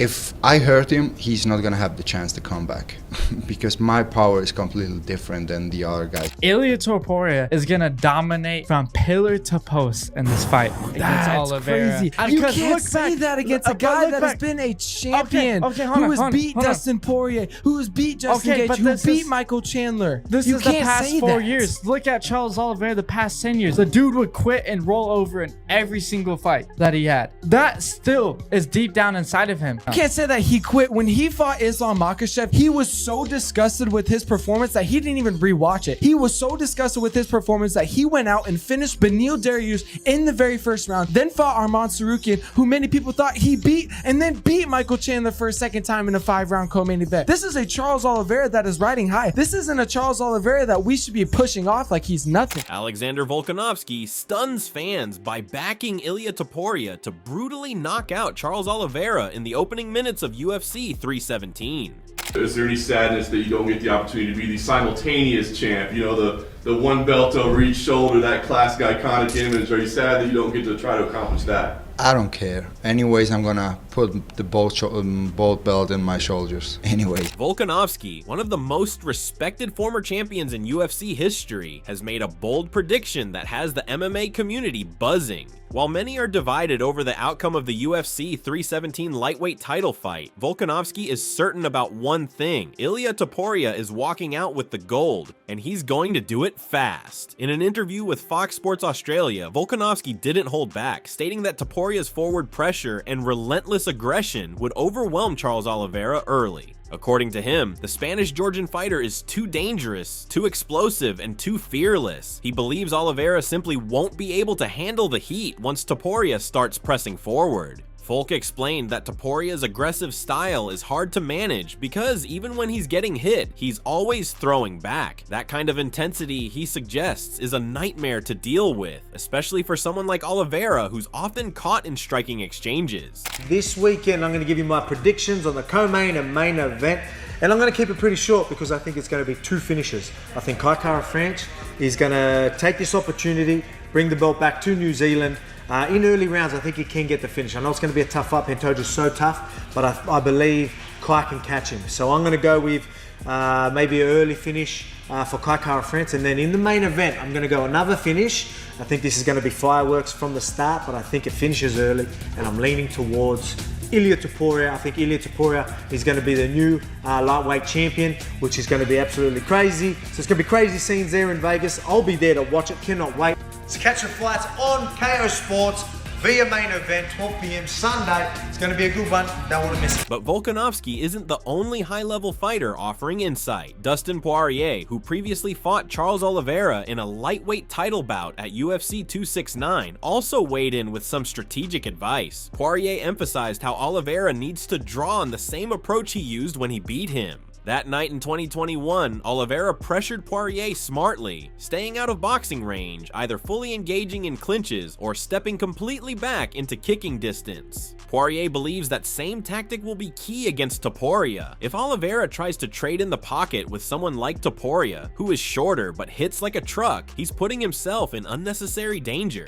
If I hurt him, he's not gonna have the chance to come back because my power is completely different than the other guys. Ilia Topuria is gonna dominate from pillar to post in this fight against Oliveira. Crazy. You can't say that against a guy that has been a champion, who has beat Dustin Poirier, who has beat Justin Gaethje, who beat Michael Chandler. This is the past 4 years. Look at Charles Oliveira the past 10 years. The dude would quit and roll over in every single fight that he had. That still is deep down inside of him. You can't say that he quit. When he fought Islam Makhachev, he was so disgusted with his performance that he didn't even rewatch it. He was so disgusted with his performance that he went out and finished Beneil Dariush in the very first round, then fought Arman Tsarukyan, who many people thought he beat, and then beat Michael Chandler for a second time in a 5-round co-main event. This is a Charles Oliveira that is riding high. This isn't a Charles Oliveira that we should be pushing off like he's nothing. Alexander Volkanovski stuns fans by backing Ilia Topuria to brutally knock out Charles Oliveira in the opening minutes of UFC 317. Is there any sadness that you don't get the opportunity to be the simultaneous champ? You know, the one belt over each shoulder, that classic iconic image. Are you sad that you don't get to try to accomplish that? I don't care. Anyways, I'm gonna put the both belt in my shoulders. Anyways. Volkanovski, one of the most respected former champions in UFC history, has made a bold prediction that has the MMA community buzzing. While many are divided over the outcome of the UFC 317 lightweight title fight, Volkanovski is certain about one thing: Ilia Topuria is walking out with the gold, and he's going to do it fast. In an interview with Fox Sports Australia, Volkanovski didn't hold back, stating that Topuria's forward pressure and relentless aggression would overwhelm Charles Oliveira early. According to him, the Spanish-Georgian fighter is too dangerous, too explosive, and too fearless. He believes Oliveira simply won't be able to handle the heat once Topuria starts pressing forward. Volk explained that Topuria's aggressive style is hard to manage because even when he's getting hit, he's always throwing back. That kind of intensity, he suggests, is a nightmare to deal with, especially for someone like Oliveira, who's often caught in striking exchanges. This weekend, I'm going to give you my predictions on the co-main and main event. And I'm going to keep it pretty short because I think it's going to be 2 finishes. I think Kai Kara-France is going to take this opportunity, bring the belt back to New Zealand. In early rounds, I think he can get the finish. I know it's going to be a tough fight. Pantoja's so tough, but I believe Kai can catch him. So I'm going to go with maybe an early finish for Kai Kara-France. And then in the main event, I'm going to go another finish. I think this is going to be fireworks from the start, but I think it finishes early. And I'm leaning towards Ilia Topuria. I think Ilia Topuria is going to be the new lightweight champion, which is going to be absolutely crazy. So it's going to be crazy scenes there in Vegas. I'll be there to watch it. Cannot wait. So catch the flights on KO Sports via main event, 12 p.m. Sunday. It's going to be a good one. Don't want to miss it. But Volkanovski isn't the only high-level fighter offering insight. Dustin Poirier, who previously fought Charles Oliveira in a lightweight title bout at UFC 269, also weighed in with some strategic advice. Poirier emphasized how Oliveira needs to draw on the same approach he used when he beat him. That night in 2021, Oliveira pressured Poirier smartly, staying out of boxing range, either fully engaging in clinches or stepping completely back into kicking distance. Poirier believes that same tactic will be key against Topuria. If Oliveira tries to trade in the pocket with someone like Topuria, who is shorter but hits like a truck, he's putting himself in unnecessary danger.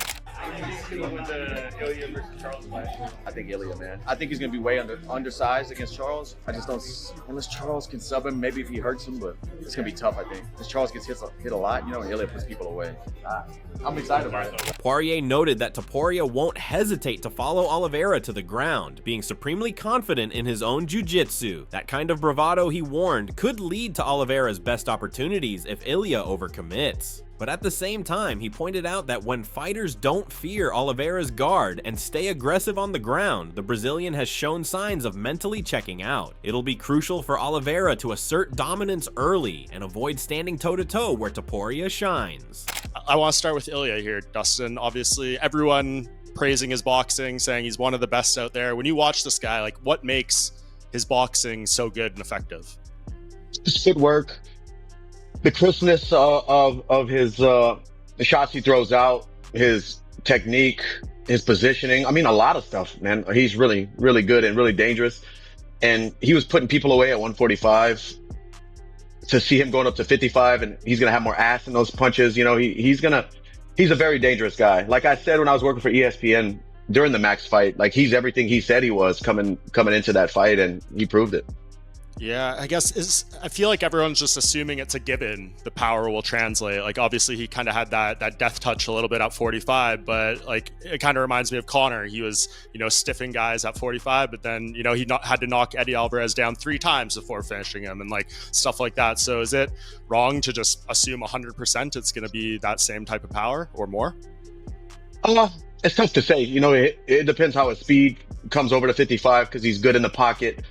Ilia versus Charles fight? I think Ilia, man. I think he's going to be way undersized against Charles. I just don't, unless Charles can sub him, maybe if he hurts him, but it's going to be tough, I think. Because Charles gets hit a lot, you know, and Ilia puts people away. I'm excited about it. Poirier noted that Topuria won't hesitate to follow Oliveira to the ground, being supremely confident in his own jiu-jitsu. That kind of bravado, he warned, could lead to Oliveira's best opportunities if Ilia overcommits. But at the same time, he pointed out that when fighters don't fear Oliveira's guard and stay aggressive on the ground, the Brazilian has shown signs of mentally checking out. It'll be crucial for Oliveira to assert dominance early and avoid standing toe-to-toe where Topuria shines. I want to start with Ilia here, Dustin. Obviously, everyone praising his boxing, saying he's one of the best out there. When you watch this guy, like, what makes his boxing so good and effective? Just footwork. The crispness of his the shots he throws out, his technique, his positioning. I mean, a lot of stuff, man. He's really, really good and really dangerous. And he was putting people away at 145. To see him going up to 55, and he's gonna have more ass in those punches. You know, he's a very dangerous guy. Like I said when I was working for ESPN, during the Max fight. Like, he's everything he said he was coming into that fight, and he proved it. Yeah, I feel like everyone's just assuming it's a given. The power will translate. Like, obviously he kind of had that death touch a little bit at 45, but like, it kind of reminds me of Conor. He was, stiffing guys at 45, but then, he had to knock Eddie Alvarez down 3 times before finishing him and like stuff like that. So is it wrong to just assume 100% it's going to be that same type of power or more? It's tough to say. It depends how his speed comes over to 55, because he's good in the pocket.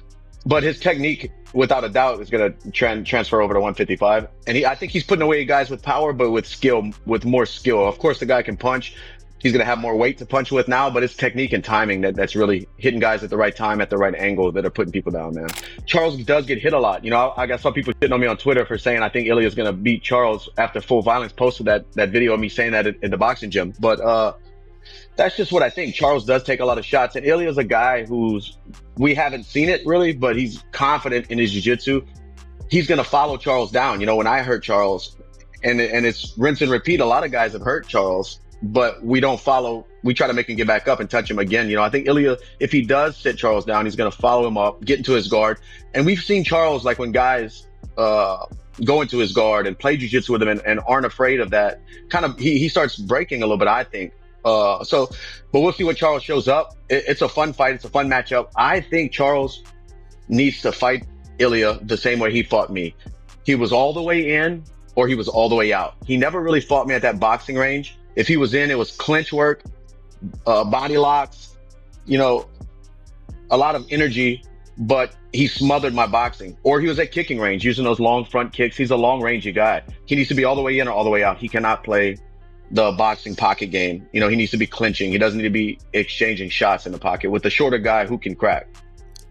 But his technique, without a doubt, is going to transfer over to 155. And I think he's putting away guys with power, but with skill, with more skill. Of course, the guy can punch. He's going to have more weight to punch with now, but it's technique and timing that's really hitting guys at the right time, at the right angle, that are putting people down, man. Charles does get hit a lot. I got some people shitting on me on Twitter for saying I think Ilia is going to beat Charles after Full Violence posted that video of me saying that in the boxing gym. But that's just what I think. Charles does take a lot of shots, and Ilia's a guy we haven't seen it really, but he's confident in his jiu-jitsu. He's going to follow Charles down. When I hurt Charles, and it's rinse and repeat, a lot of guys have hurt Charles, but we don't follow. We try to make him get back up and touch him again. I think Ilia, if he does sit Charles down, he's going to follow him up, get into his guard. And we've seen Charles, like when guys go into his guard and play jiu-jitsu with him and aren't afraid of that, kind of he starts breaking a little bit, I think. But we'll see when Charles shows up. It's a fun fight. It's a fun matchup. I think Charles needs to fight Ilia the same way he fought me. He was all the way in, or he was all the way out. He never really fought me at that boxing range. If he was in, it was clinch work, body locks, a lot of energy, but he smothered my boxing. Or he was at kicking range using those long front kicks. He's a long rangey guy. He needs to be all the way in or all the way out. He cannot play the boxing pocket game. He needs to be clinching. He doesn't need to be exchanging shots in the pocket with the shorter guy who can crack.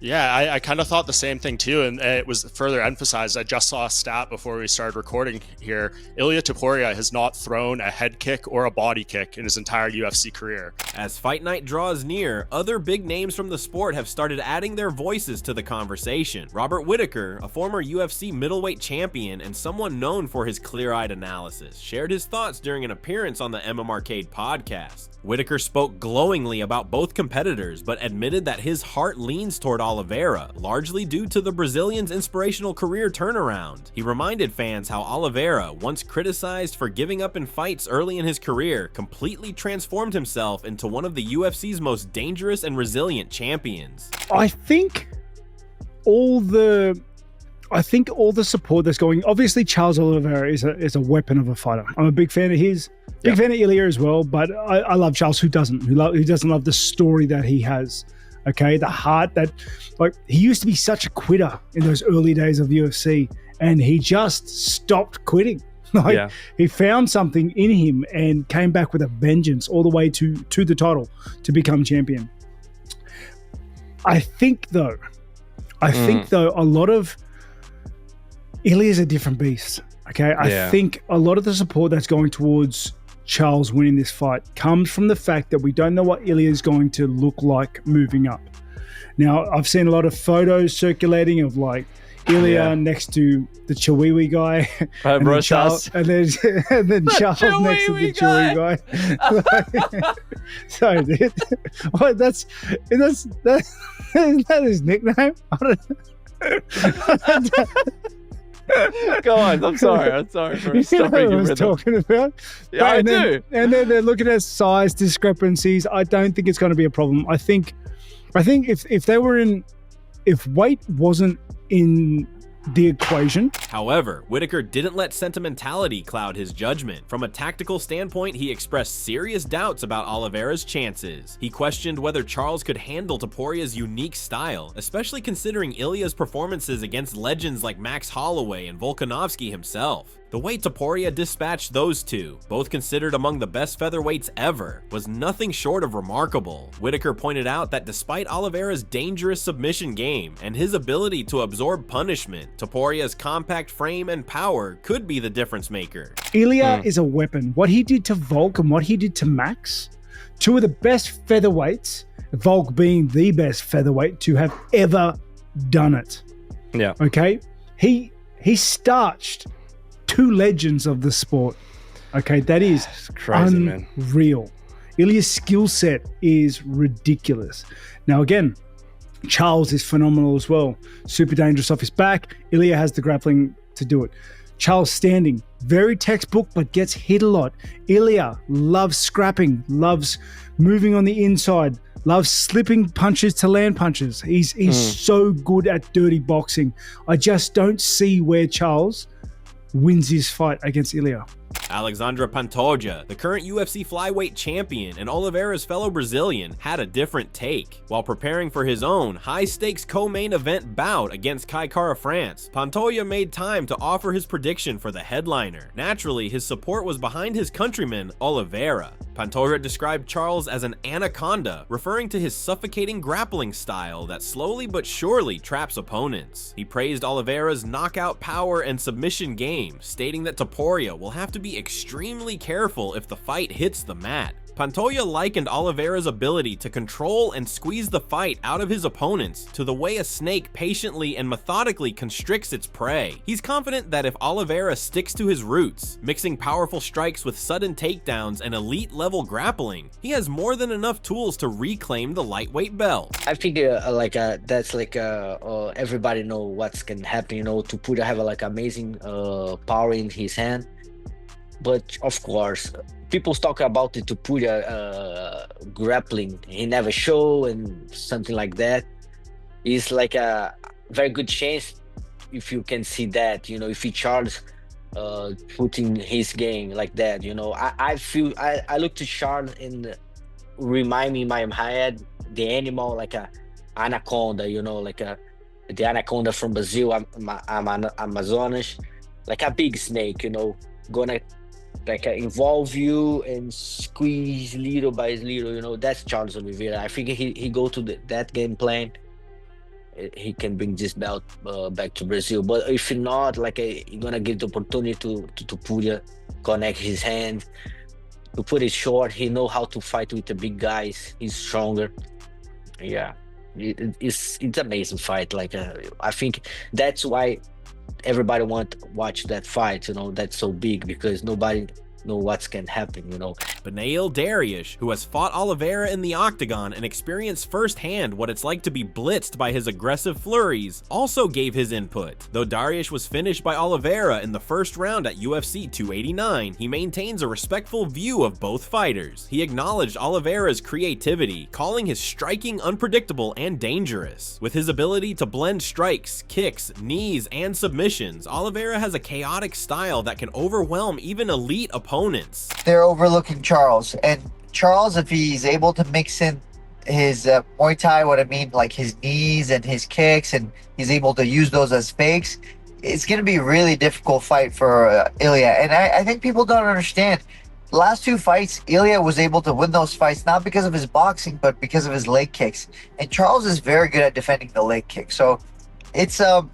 Yeah, I kind of thought the same thing too, and it was further emphasized. I just saw a stat before we started recording here. Ilia Topuria has not thrown a head kick or a body kick in his entire UFC career. As fight night draws near, other big names from the sport have started adding their voices to the conversation. Robert Whitaker, a former UFC middleweight champion and someone known for his clear-eyed analysis, shared his thoughts during an appearance on the MMArcade podcast. Whitaker spoke glowingly about both competitors, but admitted that his heart leans toward Oliveira, largely due to the Brazilian's inspirational career turnaround. He reminded fans how Oliveira, once criticized for giving up in fights early in his career, completely transformed himself into one of the UFC's most dangerous and resilient champions. I think all the support that's going, obviously Charles Oliveira is a weapon of a fighter. I'm a big fan of his. Big fan of Ilia as well, but I love Charles. Who doesn't love the story that he has? Okay, the heart that, like, he used to be such a quitter in those early days of UFC, and he just stopped quitting. He found something in him and came back with a vengeance all the way to the title to become champion. I think though, a lot of Ilia's a different beast. Okay, I think a lot of the support that's going towards Charles winning this fight comes from the fact that we don't know what Ilia is going to look like moving up. Now, I've seen a lot of photos circulating of like Ilia next to the Chihuahua guy, and then Charles next to the Chihuahua guy. Sorry, dude. What? That's isn't that his nickname? I don't know. Go on. I'm sorry for stopping you. I was talking about. Yeah, I do. And then they're looking at size discrepancies. I don't think it's going to be a problem. I think if weight wasn't in the equation. However, Whitaker didn't let sentimentality cloud his judgment. From a tactical standpoint, he expressed serious doubts about Oliveira's chances. He questioned whether Charles could handle Topuria's unique style, especially considering Ilia's performances against legends like Max Holloway and Volkanovski himself. The way Topuria dispatched those two, both considered among the best featherweights ever, was nothing short of remarkable. Whitaker pointed out that despite Oliveira's dangerous submission game and his ability to absorb punishment, Topuria's compact frame and power could be the difference maker. Ilia is a weapon. What he did to Volk and what he did to Max, two of the best featherweights, Volk being the best featherweight to have ever done it. Yeah. Okay? He starched two legends of the sport. Okay, that is crazy, unreal. Man. Ilia's skill set is ridiculous. Now, again, Charles is phenomenal as well. Super dangerous off his back. Ilia has the grappling to do it. Charles standing, very textbook, but gets hit a lot. Ilia loves scrapping, loves moving on the inside, loves slipping punches to land punches. He's so good at dirty boxing. I just don't see where Charles wins his fight against Ilia. Alexandre Pantoja, the current UFC flyweight champion and Oliveira's fellow Brazilian, had a different take. While preparing for his own high-stakes co-main event bout against Kai Kara-France, Pantoja made time to offer his prediction for the headliner. Naturally, his support was behind his countryman, Oliveira. Pantoja described Charles as an anaconda, referring to his suffocating grappling style that slowly but surely traps opponents. He praised Oliveira's knockout power and submission game, stating that Topuria will have to be extremely careful if the fight hits the mat. Pantoja likened Oliveira's ability to control and squeeze the fight out of his opponents to the way a snake patiently and methodically constricts its prey. He's confident that if Oliveira sticks to his roots, mixing powerful strikes with sudden takedowns and elite-level grappling, he has more than enough tools to reclaim the lightweight belt. I think that's everybody know what's can happen. You know, Topuria have amazing power in his hand, but of course, people talk about the Topuria grappling. He never show and something like that. It's like a very good chance if you can see that. You know, if he Charles putting his game like that. You know, I feel I look to Charles and remind me in my head the animal like a anaconda. You know, like the anaconda from Brazil, Amazonas, like a big snake. You know, gonna involve you and squeeze little by little. You know, that's Charles Oliveira. I think he go to that game plan, he can bring this belt back to Brazil. But if not, you're gonna give the opportunity to Topuria connect his hand, to put it short. He know how to fight with the big guys. He's stronger. Yeah, it's amazing fight. I think that's why everybody want to watch that fight. You know, that's so big because nobody know what can happen. You know, Beneil Dariush, who has fought Oliveira in the octagon and experienced firsthand what it's like to be blitzed by his aggressive flurries, also gave his input. Though Dariush was finished by Oliveira in the first round at UFC 289, he maintains a respectful view of both fighters. He acknowledged Oliveira's creativity, calling his striking unpredictable and dangerous. With his ability to blend strikes, kicks, knees, and submissions, Oliveira has a chaotic style that can overwhelm even elite opponents. They're overlooking Charles, and Charles, if he's able to mix in his Muay Thai, what I mean, like his knees and his kicks, and he's able to use those as fakes, it's going to be a really difficult fight for Ilia. And I think people don't understand. The last two fights, Ilia was able to win those fights not because of his boxing, but because of his leg kicks. And Charles is very good at defending the leg kick. So it's not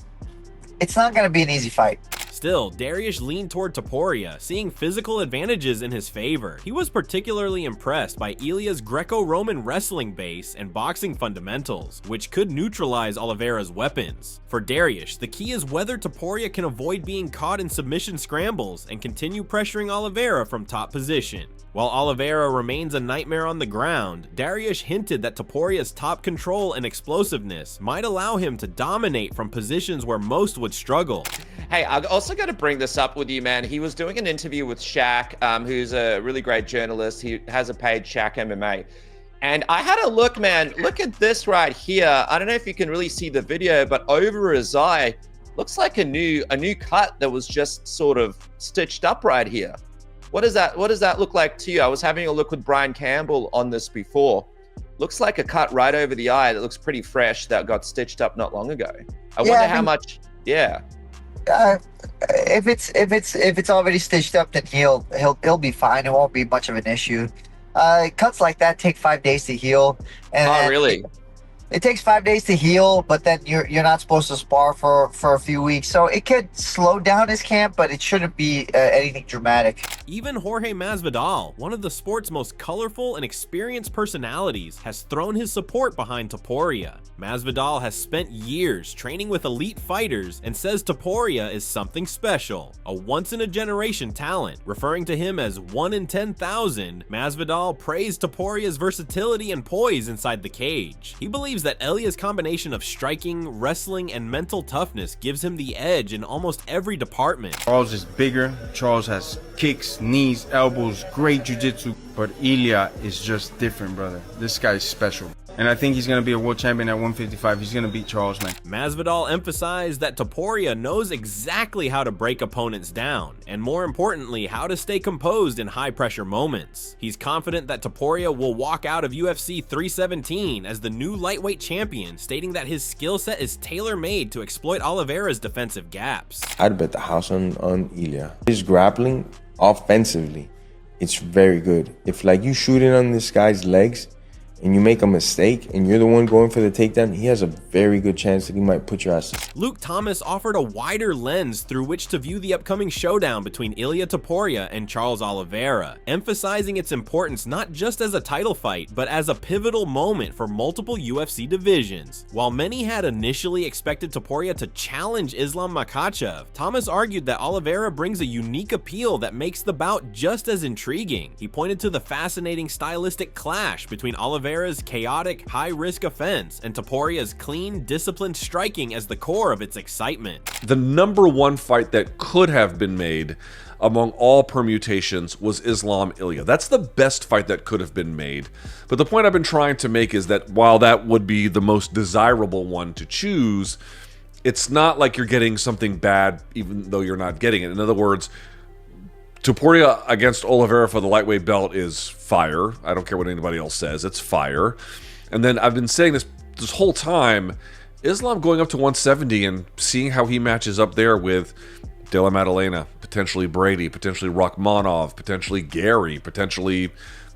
going to be an easy fight. Still, Dariush leaned toward Topuria, seeing physical advantages in his favor. He was particularly impressed by Ilia's Greco-Roman wrestling base and boxing fundamentals, which could neutralize Oliveira's weapons. For Dariush, the key is whether Topuria can avoid being caught in submission scrambles and continue pressuring Oliveira from top position. While Oliveira remains a nightmare on the ground, Dariush hinted that Topuria's top control and explosiveness might allow him to dominate from positions where most would struggle. Hey, I also got to bring this up with you, man. He was doing an interview with Shaq, who's a really great journalist. He has a page, Shaq MMA. And I had a look, man. Look at this right here. I don't know if you can really see the video, but over his eye, looks like a new cut that was just sort of stitched up right here. What does that look like to you? I was having a look with Brian Campbell on this before. Looks like a cut right over the eye that looks pretty fresh that got stitched up not long ago. I wonder how much. Yeah. If it's already stitched up, then he'll be fine. It won't be much of an issue. Cuts like that take 5 days to heal. And really? It takes 5 days to heal, but then you're not supposed to spar for a few weeks. So it could slow down his camp, but it shouldn't be anything dramatic. Even Jorge Masvidal, one of the sport's most colorful and experienced personalities, has thrown his support behind Topuria. Masvidal has spent years training with elite fighters and says Topuria is something special, a once-in-a-generation talent. Referring to him as 1 in 10,000, Masvidal praised Topuria's versatility and poise inside the cage. He believes that Ilia's combination of striking, wrestling, and mental toughness gives him the edge in almost every department. Charles is bigger. Charles has kicks, knees, elbows, great jiu-jitsu. But Ilia is just different, brother. This guy is special. And I think he's going to be a world champion at 155. He's going to beat Charles, man. Masvidal emphasized that Topuria knows exactly how to break opponents down, and more importantly, how to stay composed in high-pressure moments. He's confident that Topuria will walk out of UFC 317 as the new lightweight champion, stating that his skill set is tailor-made to exploit Oliveira's defensive gaps. I'd bet the house on Ilia. His grappling, offensively, it's very good. If like you shoot it on this guy's legs, and you make a mistake and you're the one going for the takedown, he has a very good chance that he might put your ass. Luke Thomas offered a wider lens through which to view the upcoming showdown between Ilia Topuria and Charles Oliveira, emphasizing its importance not just as a title fight, but as a pivotal moment for multiple UFC divisions. While many had initially expected Topuria to challenge Islam Makhachev, Thomas argued that Oliveira brings a unique appeal that makes the bout just as intriguing. He pointed to the fascinating stylistic clash between Oliveira's chaotic, high-risk offense and Topuria's clean, disciplined striking as the core of its excitement. The number one fight that could have been made among all permutations was Islam Ilia. That's the best fight that could have been made. But the point I've been trying to make is that while that would be the most desirable one to choose, it's not like you're getting something bad even though you're not getting it. In other words, Topuria against Oliveira for the lightweight belt is fire. I don't care what anybody else says. It's fire. And then I've been saying this whole time, Islam going up to 170 and seeing how he matches up there with De La Maddalena, potentially Brady, potentially Rachmanov, potentially Gary, potentially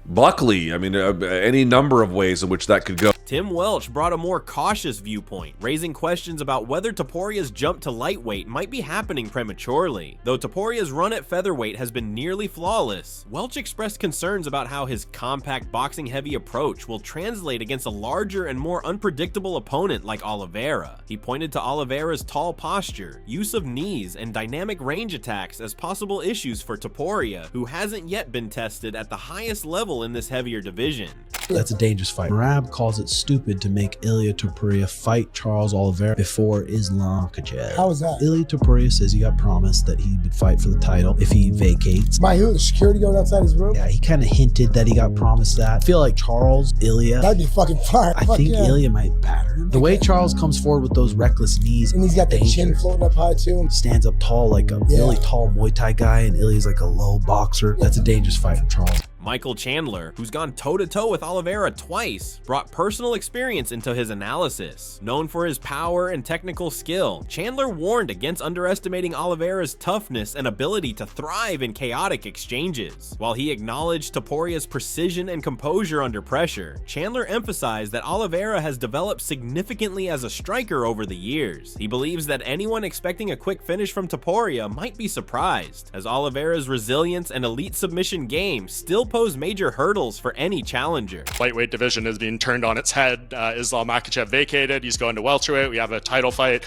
Buckley. I mean, any number of ways in which that could go. Tim Welch brought a more cautious viewpoint, raising questions about whether Topuria's jump to lightweight might be happening prematurely. Though Topuria's run at featherweight has been nearly flawless, Welch expressed concerns about how his compact, boxing-heavy approach will translate against a larger and more unpredictable opponent like Oliveira. He pointed to Oliveira's tall posture, use of knees, and dynamic range attacks as possible issues for Topuria, who hasn't yet been tested at the highest level in this heavier division. That's a dangerous fight. Merab calls it stupid to make Ilia Topuria fight Charles Oliveira before Islam Makhachev. How is that? Ilia Topuria says he got promised that he would fight for the title if he vacates. My who? The security guard outside his room? Yeah, he kind of hinted that he got promised that. I feel like Charles, Ilia. That'd be fucking fire. I think Ilia might batter him. The way Charles comes forward with those reckless knees. And he's got the chin floating up high too. Stands up tall like a really tall Muay Thai guy, and Ilia's like a low boxer. That's a dangerous fight for Charles. Michael Chandler, who's gone toe-to-toe with Oliveira twice, brought personal experience into his analysis. Known for his power and technical skill, Chandler warned against underestimating Oliveira's toughness and ability to thrive in chaotic exchanges. While he acknowledged Topuria's precision and composure under pressure, Chandler emphasized that Oliveira has developed significantly as a striker over the years. He believes that anyone expecting a quick finish from Topuria might be surprised, as Oliveira's resilience and elite submission game still pose major hurdles for any challenger. Lightweight division is being turned on its head. Islam Makhachev vacated. He's going to welterweight. We have a title fight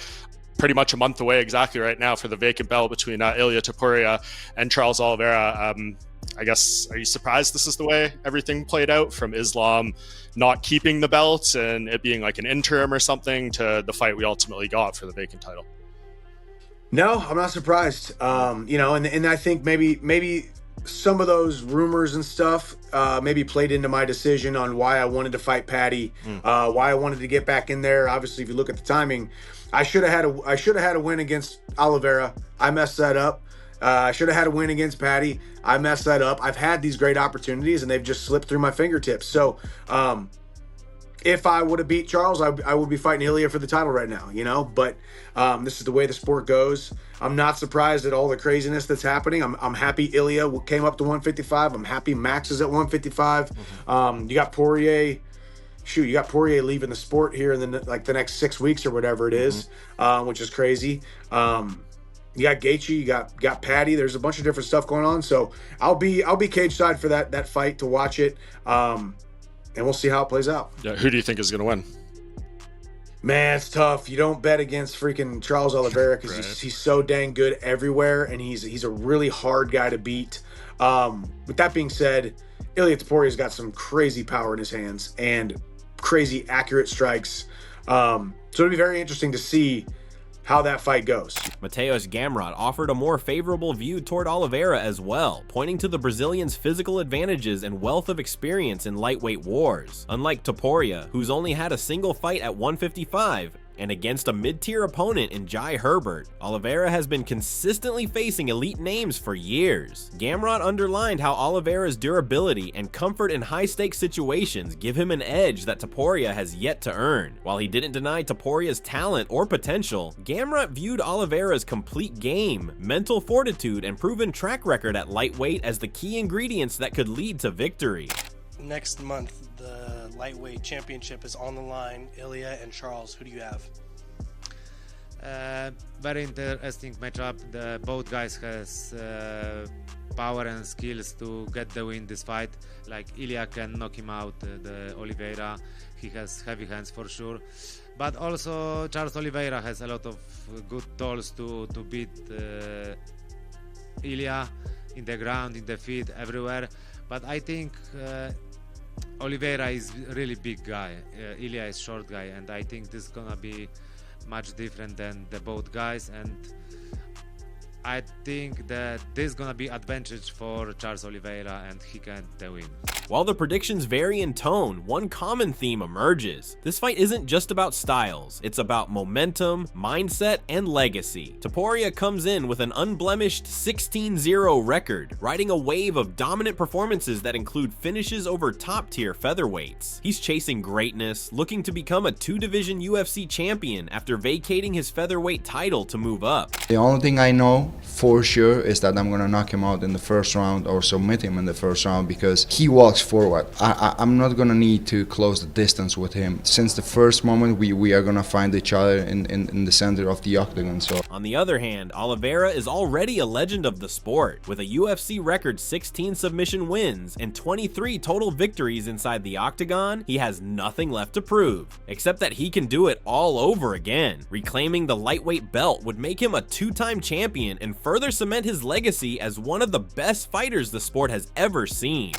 pretty much a month away exactly right now for the vacant belt between Ilia Topuria and Charles Oliveira. I guess, are you surprised this is the way everything played out, from Islam not keeping the belt and it being like an interim or something to the fight we ultimately got for the vacant title? No, I'm not surprised. You know, and I think maybe some of those rumors and stuff maybe played into my decision on why I wanted to fight Patty, why I wanted to get back in there. Obviously, if you look at the timing, I should have had a win against Oliveira. I messed that up. I should have had a win against Patty. I messed that up. I've had these great opportunities and they've just slipped through my fingertips. So if I would have beat Charles, I would be fighting Ilia for the title right now, you know, but this is the way the sport goes. I'm not surprised at all the craziness that's happening. I'm happy Ilia came up to 155. I'm happy Max is at 155. You got Poirier. Shoot, you got Poirier leaving the sport here in the next 6 weeks or whatever it is, which is crazy. You got Gaethje, you got Patty. There's a bunch of different stuff going on. So I'll be cage side for that fight to watch it, and we'll see how it plays out. Yeah, who do you think is going to win? Man, it's tough. You don't bet against freaking Charles Oliveira because he's so dang good everywhere, and he's a really hard guy to beat. With that being said, Ilia Topuria's got some crazy power in his hands and crazy accurate strikes. So it'll be very interesting to see how that fight goes. Mateus Gamrot offered a more favorable view toward Oliveira as well, pointing to the Brazilian's physical advantages and wealth of experience in lightweight wars. Unlike Topuria, who's only had a single fight at 155, and against a mid-tier opponent in Jai Herbert, Oliveira has been consistently facing elite names for years. Gamrot underlined how Oliveira's durability and comfort in high-stakes situations give him an edge that Topuria has yet to earn. While he didn't deny Topuria's talent or potential, Gamrot viewed Oliveira's complete game, mental fortitude, and proven track record at lightweight as the key ingredients that could lead to victory. Next month, the lightweight championship is on the line. Ilia and Charles, who do you have? Very interesting matchup. Both guys has power and skills to get the win this fight. Like Ilia can knock him out, the Oliveira. He has heavy hands for sure. But also Charles Oliveira has a lot of good tools to beat Ilia in the ground, in the feet, everywhere. But I think Oliveira is really big guy. Ilia is short guy, and I think this is gonna be much different than the both guys. And I think that this is gonna be advantage for Charles Oliveira, and he can win. While the predictions vary in tone, one common theme emerges. This fight isn't just about styles, it's about momentum, mindset, and legacy. Topuria comes in with an unblemished 16-0 record, riding a wave of dominant performances that include finishes over top-tier featherweights. He's chasing greatness, looking to become a two-division UFC champion after vacating his featherweight title to move up. The only thing I know for sure is that I'm gonna knock him out in the first round or submit him in the first round because he walks forward. I'm not gonna need to close the distance with him. Since the first moment, we are gonna find each other in the center of the octagon. So on the other hand, Oliveira is already a legend of the sport, with a UFC record 16 submission wins and 23 total victories inside the octagon. He has nothing left to prove, except that he can do it all over again. Reclaiming the lightweight belt would make him a two-time champion and further cement his legacy as one of the best fighters the sport has ever seen.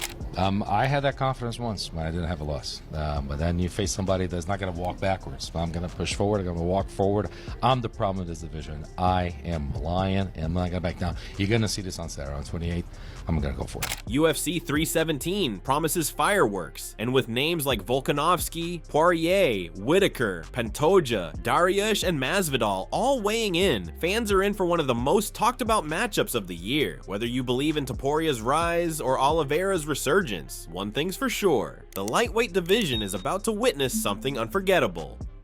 I had that confidence once when I didn't have a loss. But then you face somebody that's not going to walk backwards. I'm going to push forward. I'm going to walk forward. I'm the problem of this division. I am lion, and I'm not going to back down. You're going to see this on Saturday on 28th. I'm going to go for it. UFC 317 promises fireworks, and with names like Volkanovski, Poirier, Whitaker, Pantoja, Dariush, and Masvidal all weighing in, fans are in for one of the most talked about matchups of the year. Whether you believe in Topuria's rise or Oliveira's resurgence, one thing's for sure, the lightweight division is about to witness something unforgettable.